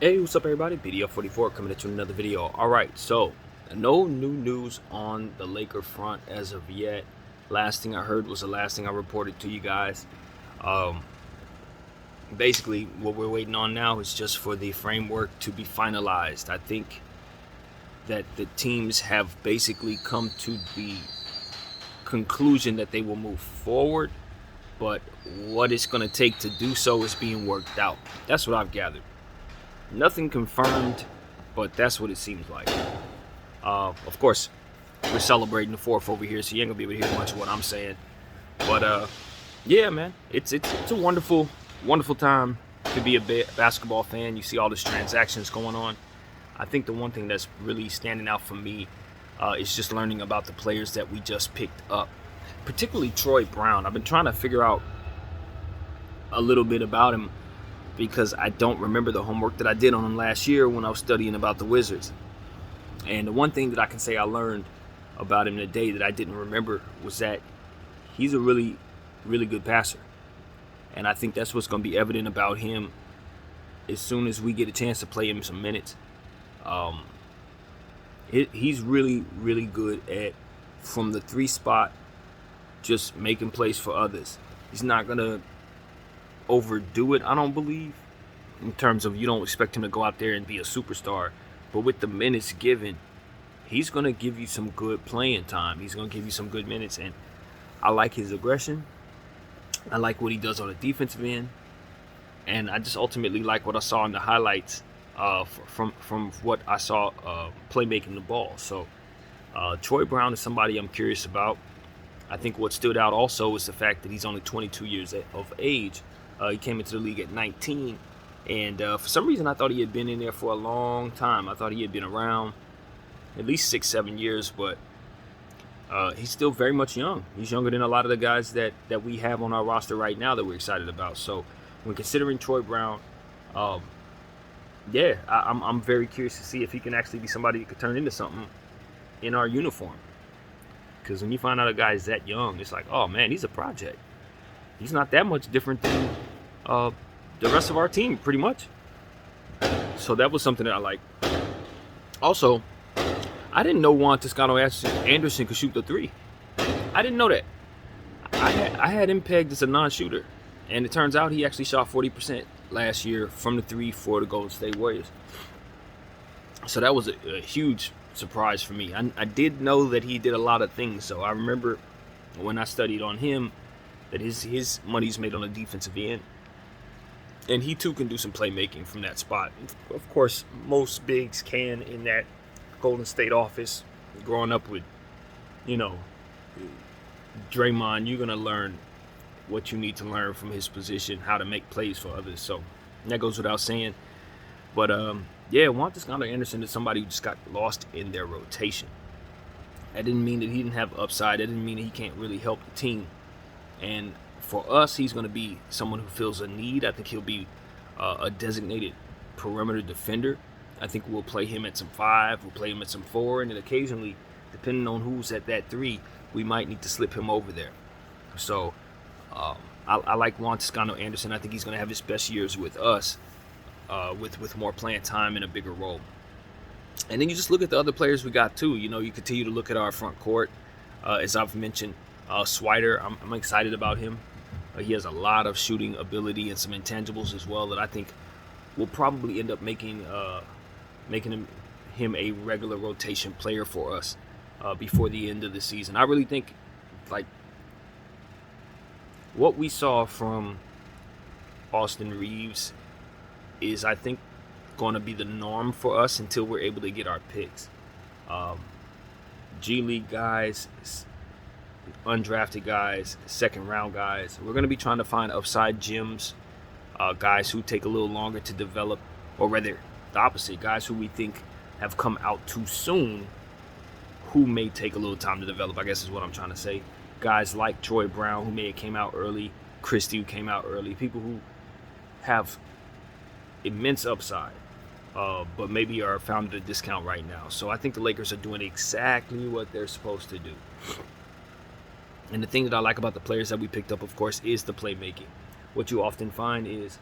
Hey, what's up, everybody? BDF44 coming at you with another video. All right, so no new news on the Laker front as of yet. Last thing I heard was the last thing I reported to you guys. Um, Basically, what we're waiting on now is just for the framework to be finalized. I think that the teams have basically come to the conclusion that they will move forward, but what it's going to take to do so is being worked out. That's what I've gathered. Nothing confirmed, but that's what it seems like. Of course, we're celebrating the fourth over here, so you ain't gonna be able to hear much of what I'm saying. But yeah, man, it's a wonderful time to be a basketball fan. You see all these transactions going on. I think the one thing that's really standing out for me is just learning about the players that we just picked up, particularly Troy Brown. I've been trying to figure out a little bit about him because I don't remember the homework that I did on him last year when I was studying about the Wizards. And the one thing that I can say I learned about him today that I didn't remember was that he's a really good passer. And I think that's what's going to be evident about him as soon as we get a chance to play him some minutes. He's really good at, from the three spot, just making plays for others. He's not going to overdo it, I don't believe, in terms of you don't expect him to go out there and be a superstar. But with the minutes given, he's going to give you some good playing time. He's going to give you some good minutes. And I like his aggression. I like what he does on the defensive end. And I just ultimately like what I saw in the highlights from what I saw playmaking the ball. So Troy Brown is somebody I'm curious about. I think what stood out also is the fact that he's only 22 years of age. He came into the league at 19. And for some reason, I thought he had been in there for a long time. I thought he had been around at least 6-7 years, but he's still very much young. He's younger than a lot of the guys that we have on our roster right now that we're excited about. So when considering Troy Brown, I'm very curious to see if he can actually be somebody that could turn into something in our uniform. Because when you find out a guy is that young, it's like, oh man, he's a project. He's not that much different than the rest of our team, pretty much. So that was something that I like. Also, I didn't know Juan Toscano Anderson could shoot the three. I didn't know that. I had him pegged as a non-shooter, and it turns out he actually shot 40% last year from the three for the Golden State Warriors. So that was a huge surprise for me. I did know that he did a lot of things. So I remember when I studied on him that his money's made on the defensive end. And he too can do some playmaking from that spot. Of course, most bigs can in that Golden State office. Growing up with, Draymond, you're going to learn what you need to learn from his position, how to make plays for others. So that goes without saying. But, Juan Toscano Anderson is somebody who just got lost in their rotation. That didn't mean that he didn't have upside. That didn't mean that he can't really help the team. And for us, he's going to be someone who feels a need. I think he'll be a designated perimeter defender. I think we'll play him at some 5, we'll play him at some 4, and then occasionally, depending on who's at that 3, we might need to slip him over there. So I like Juan Toscano Anderson. I think he's going to have his best years with us, with more playing time and a bigger role. And then you just look at the other players we got too. You continue to look at our front court. As I've mentioned, Swider, I'm excited about him. He has a lot of shooting ability and some intangibles as well that I think will probably end up making him a regular rotation player for us before the end of the season. I really think, like, what we saw from Austin Reeves is, I think, going to be the norm for us until we're able to get our picks. G League guys, undrafted guys, second round guys. We're going to be trying to find upside gems, guys who take a little longer to develop, or rather the opposite, guys who we think have come out too soon who may take a little time to develop, I guess is what I'm trying to say. Guys like Troy Brown, who may have came out early, Christie, who came out early, people who have immense upside, but maybe are found at a discount right now. So I think the Lakers are doing exactly what they're supposed to do. And the thing that I like about the players that we picked up, of course, is the playmaking. What you often find is,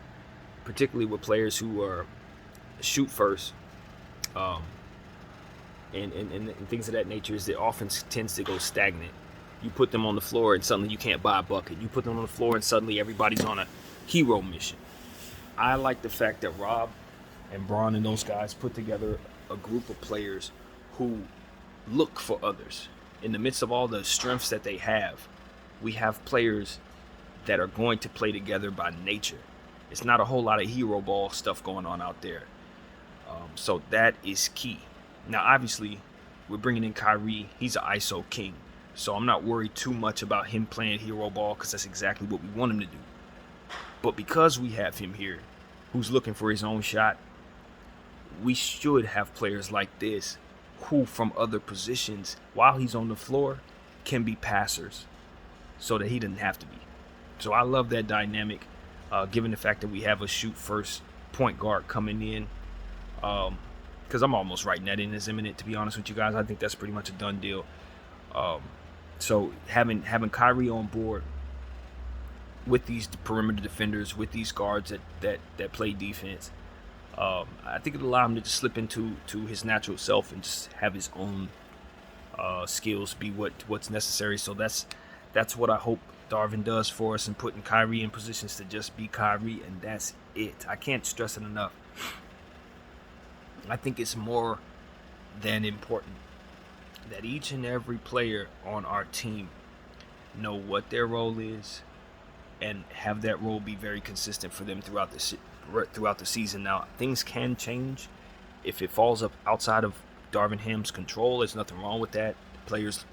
particularly with players who are shoot first, um, and things of that nature, is the offense tends to go stagnant. You put them on the floor and suddenly you can't buy a bucket. You put them on the floor and suddenly everybody's on a hero mission. I like the fact that Rob and Braun and those guys put together a group of players who look for others. In the midst of all the strengths that they have, we have players that are going to play together by nature. It's not a whole lot of hero ball stuff going on out there. So that is key. Now, obviously, we're bringing in Kyrie. He's an ISO king. So I'm not worried too much about him playing hero ball because that's exactly what we want him to do. But because we have him here, who's looking for his own shot, we should have players like this who, from other positions, while he's on the floor, can be passers so that he doesn't have to be. So I love that dynamic, given the fact that we have a shoot-first point guard coming in. Because I'm almost writing that in as imminent, to be honest with you guys. I think that's pretty much a done deal. So having Kyrie on board with these perimeter defenders, with these guards that play defense, I think it'll allow him to just slip into his natural self and just have his own skills be what's necessary. So that's what I hope Darvin does for us, and putting Kyrie in positions to just be Kyrie, and that's it. I can't stress it enough. I think it's more than important that each and every player on our team know what their role is and have that role be very consistent for them throughout the season. Now, things can change if it falls up outside of Darvin Ham's control. There's nothing wrong with that. Players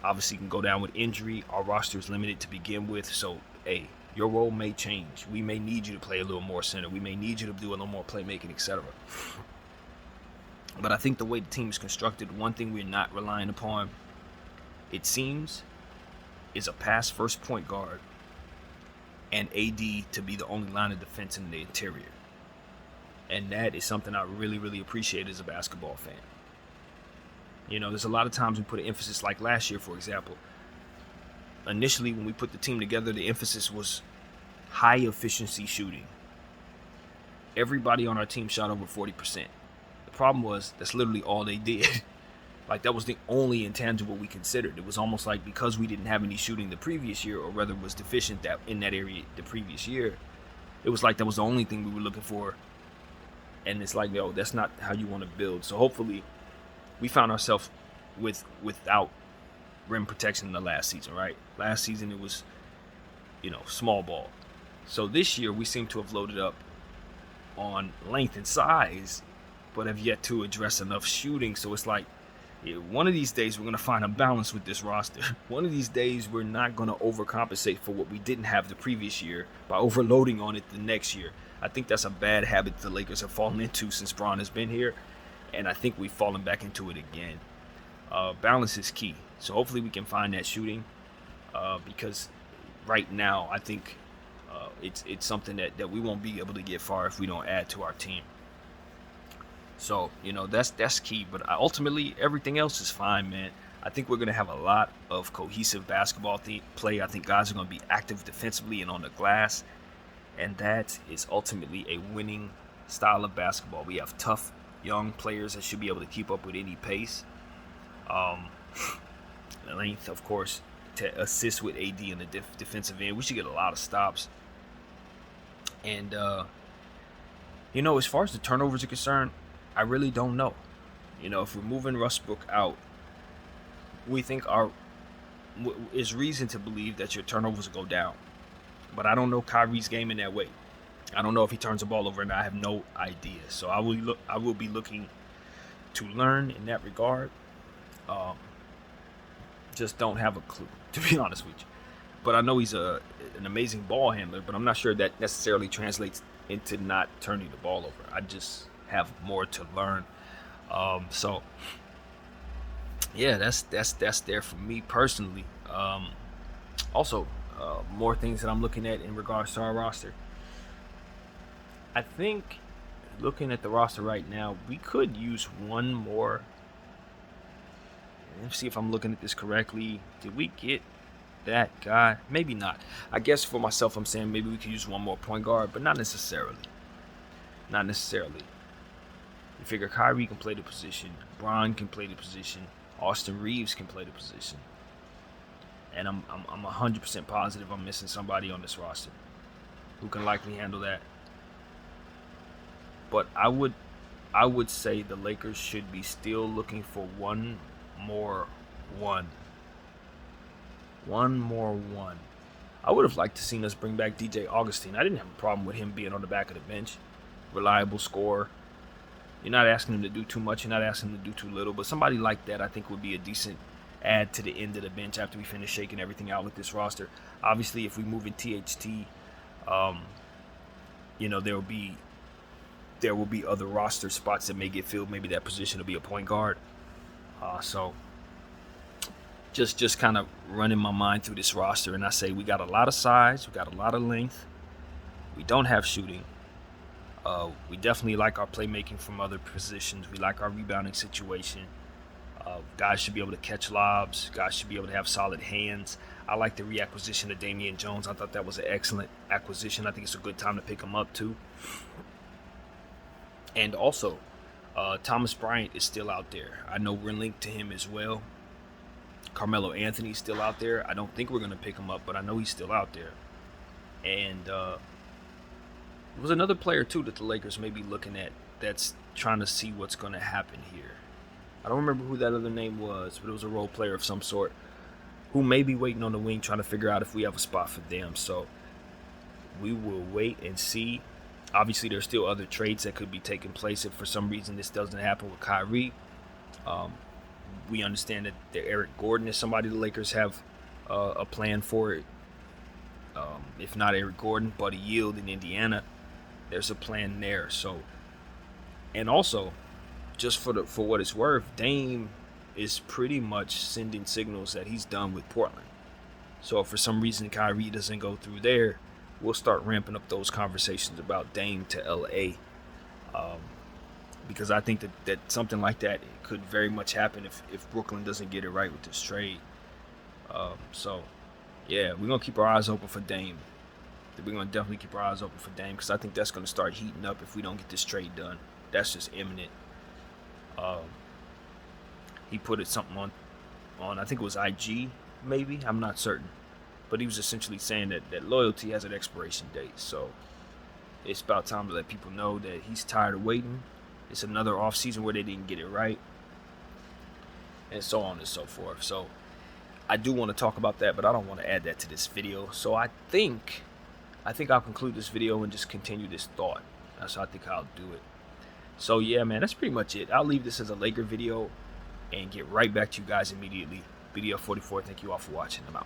obviously can go down with injury. Our roster is limited to begin with, so hey, your role may change. We may need you to play a little more center. We may need you to do a little more playmaking, etc. But I think the way the team is constructed, one thing we're not relying upon, it seems, is a pass-first point guard and AD to be the only line of defense in the interior. And that is something I really, really appreciate as a basketball fan. You know, there's a lot of times we put an emphasis, like last year, for example. Initially, when we put the team together, the emphasis was high-efficiency shooting. Everybody on our team shot over 40%. The problem was that's literally all they did. Like, that was the only intangible we considered. It was almost like because we didn't have any shooting the previous year, or rather was deficient in that area the previous year, it was like that was the only thing we were looking for. And it's like, no, that's not how you want to build. So hopefully we found ourselves without rim protection in the last season, right? Last season it was, small ball. So this year we seem to have loaded up on length and size, but have yet to address enough shooting. So it's like, one of these days we're going to find a balance with this roster. One of these days we're not going to overcompensate for what we didn't have the previous year by overloading on it the next year. I think that's a bad habit the Lakers have fallen into since Braun has been here, and I think we've fallen back into it again. Balance is key. So hopefully we can find that shooting, because right now I think it's something that we won't be able to get far if we don't add to our team. So, that's key. But ultimately, everything else is fine, man. I think we're going to have a lot of cohesive basketball play. I think guys are going to be active defensively and on the glass. And that is ultimately a winning style of basketball. We have tough, young players that should be able to keep up with any pace. Length, of course, to assist with AD in the defensive end. We should get a lot of stops. And, as far as the turnovers are concerned, I really don't know. If we're moving Westbrook out, we think is reason to believe that your turnovers will go down. But I don't know Kyrie's game in that way. I don't know if he turns the ball over, and I have no idea. So I will be looking to learn in that regard. Just don't have a clue, to be honest with you. But I know he's an amazing ball handler, but I'm not sure that necessarily translates into not turning the ball over. I just have more to learn. So yeah, that's there for me personally. Also, more things that I'm looking at in regards to our roster. I think looking at the roster right now, we could use one more. Let's see if I'm looking at this correctly. Did we get that guy? Maybe not. I guess for myself, I'm saying maybe we could use one more point guard, but not necessarily. You figure Kyrie can play the position, Bron can play the position, Austin Reeves can play the position, and I'm 100% positive I'm missing somebody on this roster who can likely handle that. But I would say the Lakers should be still looking for one more one. I would have liked to seen us bring back DJ Augustine. I didn't have a problem with him being on the back of the bench. Reliable scorer. You're not asking him to do too much. You're not asking him to do too little. But somebody like that I think would be a decent add to the end of the bench after we finish shaking everything out with this roster. Obviously, if we move in THT, there will be other roster spots that may get filled. Maybe that position will be a point guard. So just kind of running my mind through this roster, and I say we got a lot of size, we got a lot of length. We don't have shooting. We definitely like our playmaking from other positions. We like our rebounding situation. Guys should be able to catch lobs. Guys should be able to have solid hands. I like the reacquisition of Damian Jones. I thought that was an excellent acquisition. I think it's a good time to pick him up too. And also, Thomas Bryant is still out there. I know we're linked to him as well. Carmelo Anthony's still out there. I don't think we're going to pick him up, but I know he's still out there. And there was another player, too, that the Lakers may be looking at that's trying to see what's going to happen here. I don't remember who that other name was, but it was a role player of some sort who may be waiting on the wing trying to figure out if we have a spot for them. So we will wait and see. Obviously, there's still other trades that could be taking place if for some reason this doesn't happen with Kyrie. We understand that Eric Gordon is somebody the Lakers have a plan for it. If not Eric Gordon, Buddy Yield in Indiana, there's a plan there. So, and also, just for what it's worth, Dame is pretty much sending signals that he's done with Portland. So if for some reason Kyrie doesn't go through there, we'll start ramping up those conversations about Dame to LA. Because I think that something like that could very much happen if Brooklyn doesn't get it right with this trade. So, yeah, we're going to keep our eyes open for Dame. We're going to definitely keep our eyes open for Dame because I think that's going to start heating up if we don't get this trade done. That's just imminent. He put it something on I think it was IG, maybe. I'm not certain. But he was essentially saying that loyalty has an expiration date. So it's about time to let people know that he's tired of waiting. It's another offseason where they didn't get it right. And so on and so forth. So I do want to talk about that, but I don't want to add that to this video. So I think I'll conclude this video and just continue this thought. That's how I think I'll do it. So yeah, man, that's pretty much it. I'll leave this as a Laker video and get right back to you guys immediately. Video 44. Thank you all for watching. I'm out.